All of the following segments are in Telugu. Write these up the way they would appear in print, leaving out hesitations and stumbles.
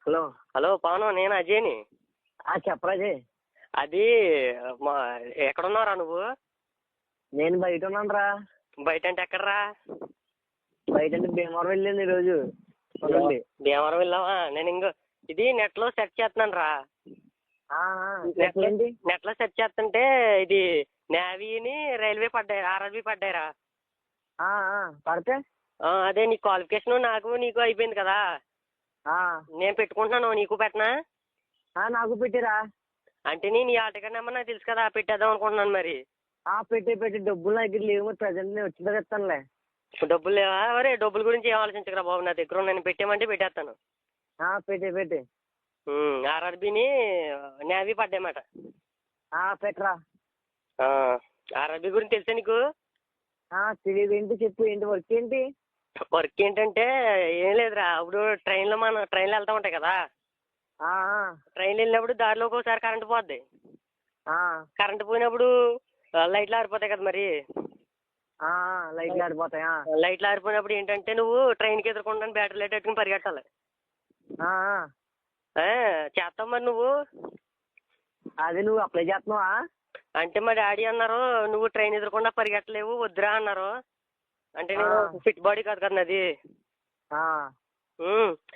హలో. హలో పవన్, నేను అజయ్ని. చెప్పరా అజయ్. అది మా ఎక్కడున్నావురా నువ్వు? నేను బయట ఉన్నాను రా. బయట అంటే ఎక్కడరా? బయట అంటే భీమవరం వెళ్ళాను ఈరోజు. భీమవరం వెళ్ళావా? నేను ఇది నెట్ లో సెర్చ్ చేస్తున్నాను రా. నెట్ లో సెర్చ్ చేస్తుంటే ఇది నేవీని రైల్వే పడ్డాయి, ఆర్ఆర్బీ పడ్డాయిరా. పడితే అదే నీ క్వాలిఫికేషన్ నాకు నీకు అయిపోయింది కదా. నేను పెట్టుకుంటున్నాను, నీకు పెట్టనా? నాకు పెట్టిరా. అంటే నీ ఆల్ టికెట్ నెంబర్ నాకు తెలుసు కదా, పెట్టేద్దాం అనుకుంటున్నాను. మరి పెట్టి డబ్బులు నా దగ్గర లేవు, ప్రజెంట్ నేను వచ్చిందా ఇస్తానులే. డబ్బులు లేవా? మరి డబ్బుల గురించి ఏం ఆలోచించకరా బాబు, నా దగ్గర నేను పెట్టేమంటే పెట్టేస్తాను. పెట్టి ఆర్ఆర్బీని నేవీ పడ్డాయన్నమాట. పెట్టరా. ఆర్ఆర్బీ గురించి తెలుసా నీకు? తెలియదు. ఏంటి చెప్పు, ఏంటి వర్క్ ఏంటి? వర్క్ ఏంటంటే ఏం లేదురా, ఇప్పుడు మనం ట్రైన్లో వెళ్తా ఉంటాయి కదా. ట్రైన్లో వెళ్ళినప్పుడు దారిలో ఒకసారి కరెంట్ పోద్ది. కరెంట్ పోయినప్పుడు లైట్లు ఆరిపోతాయి కదా. మరి లైట్లు ఆరిపోతాయి. లైట్లు ఆరిపోయినప్పుడు ఏంటంటే నువ్వు ట్రైన్కి ఎదుర్కొంటాను బ్యాటరీ లైట్ పెట్టుకుని పరిగెట్టాలి. చేస్తావు మరి నువ్వు? అది నువ్వు అప్లై చేస్తున్నావా? అంటే మా డాడీ అన్నారు నువ్వు ట్రైన్ ఎదుర్కొండా పరిగెట్టలేవు, వద్దురా అన్నారు. అంటే నేను ఫిట్ బాడీ కాదు కదా నాది.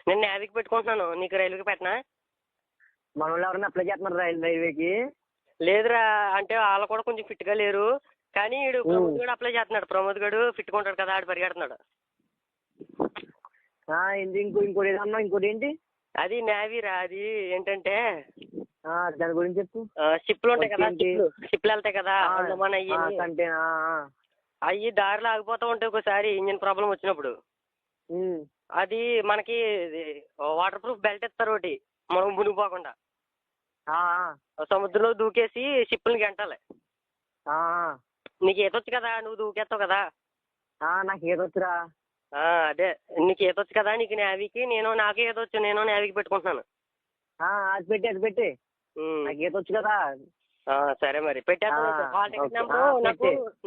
నేను నేవీకి పెట్టుకుంటున్నాను, నీకు రైల్వేకి పెట్టనా? మన వాళ్ళు ఎవరైనా అప్లై చేస్తున్నారు రైల్వేకి? లేదురా, అంటే వాళ్ళు కూడా కొంచెం ఫిట్గా లేరు. కానీ వీడు ప్రమోద్ గడు అప్లై చేస్తున్నాడు. ప్రమోద్ గడు ఫిట్గా ఉంటాడు కదా, ఆడు పరిగెడుతున్నాడు. ఇంకోటి ఏదన్నా, ఇంకోటి ఏంటి? అది నేవీరా. అది ఏంటంటే దాని గురించి చెప్పు. షిప్లు ఉంటాయి కదా, షిప్లు వెళ్తాయి కదా మన అవి దారిలో ఆగిపోతూ ఉంటాయి ఒకసారి ఇంజిన్ ప్రాబ్లం వచ్చినప్పుడు. అది మనకి వాటర్ ప్రూఫ్ బెల్ట్ ఇస్తారు ఒకటి, మనం మునిగిపోకుండా. సముద్రంలో దూకేసి షిప్ని గంటాలి. నీకు ఈతొచ్చు కదా, నువ్వు దూకేస్తావు కదా. నాకు ఈతొచ్చురా. అదే నీకు ఈతొచ్చు కదా, నీకు నేవీకి. నాకు ఈతొచ్చు, నేను నేవీకి పెట్టుకుంటున్నాను. అది పెట్టి నాకు ఈతొచ్చు కదా. సరే మరి పెట్టేస్తాను.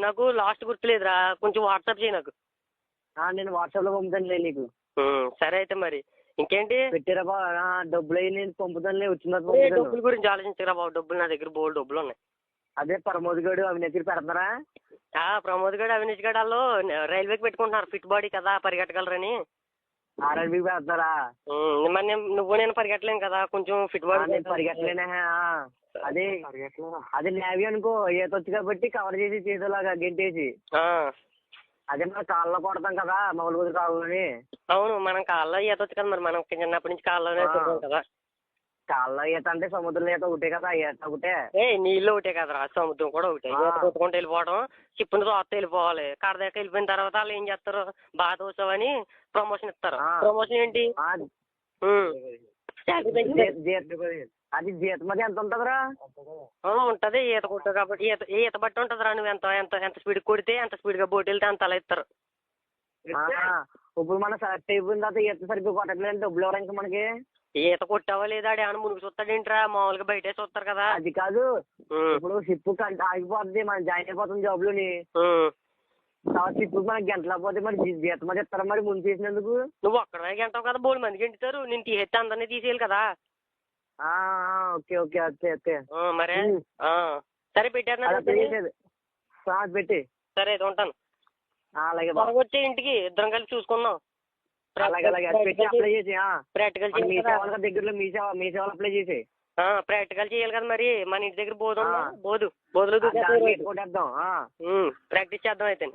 నాకు లాస్ట్ గుర్తులేదురా, కొంచెం వాట్సాప్ చేయి నాకు. నేను వాట్సాప్ లో పంపుతానులే నీకు. సరే అయితే మరి ఇంకేంటి? పెట్టారా బాబు? డబ్బులు అయ్యి నేను పంపుతానులే, వచ్చిన డబ్బుల గురించి ఆలోచించరా బాబు. డబ్బులు నా దగ్గర బోల్డ్ డబ్బులు ఉన్నాయి. అదే ప్రమోద్ గడు అవినీతి పెడతారా? ప్రమోద్ గడు అవినీతి గడు వాళ్ళు రైల్వేకి పెట్టుకుంటున్నారు, ఫిట్ బాడీ కదా పరిగెట్టగలరని. ఆర్ఆర్బీకి పెడతారా? మరి నువ్వు నేను పరిగెట్టలేను కదా, కొంచెం ఫిట్ బాడీ. పరిగెట్టలేనా? అదే నేవీ అనుకో, ఈతొచ్చు కాబట్టి కవర్ చేసి చేసేలాగా గెంటేసి. అదే మన కాళ్ళలో కొడతాం కదా మామూలు కావాలని. అవును, మనం కాళ్ళలో ఈతొచ్చు కదా. మరి మనం చిన్నప్పటి నుంచి కాళ్ళలోనే కదా. కాళ్ళలో ఈత అంటే సముద్రంలో ఈత ఒకటే కదా, ఈత ఒకటే. నీళ్ళు ఒకటే కదరా, సముద్రం కూడా ఒకటే. ఈత కొట్టుకుంటూ వెళ్ళిపోవడం, షిప్ని తోస్తే వెళ్ళిపోవాలి. కడ దాకా వెళ్ళిపోయిన తర్వాత వాళ్ళు ఏం చేస్తారు, బాగా తోసావని ప్రమోషన్ ఇస్తారు. ప్రమోషన్ ఏంటి? అది జీతం అది ఎంత ఉంటుందిరా? ఉంటది, ఈత కొట్టు కాబట్టి ఈత బట్టి ఉంటుందిరా. నువ్వు ఎంత ఎంత ఎంత స్పీడ్ కొడితే ఎంత స్పీడ్గా బోట్ వెళ్తే అంత అలా ఇస్తారు. ఇప్పుడు మనం సెలెక్ట్ అయిపోయిన తర్వాత ఈత సరిగ్గా కొట్టట్లేదు, డబ్బులు ఎవరు ఇంకా మనకి? ఈత కొట్టావా లేదా ఏమన్నా మునుగు చూస్తాడేంట్రా, మామూలుగా బయటే చూస్తారు కదా. అది కాదు, ఇప్పుడు షిప్ ఆగిపోతుంది, మనం జాయిన్ అయిపోతుంది జాబ్ లోని. షిప్ మనకి గంటలు పోతే మరి జీతం అది ఇస్తారా మరి ముందు చేసినందుకు? నువ్వు ఒక్కడే గంటావు కదా, బోల్డ్ మందికి గంటుతారు. నేను తీసేస్తే అందరినీ తీసేయాలి కదా. ఓకే ఓకే ఓకే మరే సరే పెట్టారు పెట్టి. సరే అయితే ఉంటాను. అలాగే వచ్చే ఇంటికి ఇద్దరం కలిసి చూసుకుందాం. ప్రాక్టికల్ దగ్గరలో మీ సేవలు అప్లై చేసి ప్రాక్టికల్ చేయాలి కదా. మరి మన ఇంటి దగ్గర బోధులు ప్రాక్టీస్ చేద్దాం అయితే.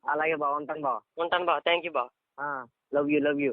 అలాగే బాగుంటాను బావ. ఉంటాను బావ. థ్యాంక్ యూ బావ. Love you.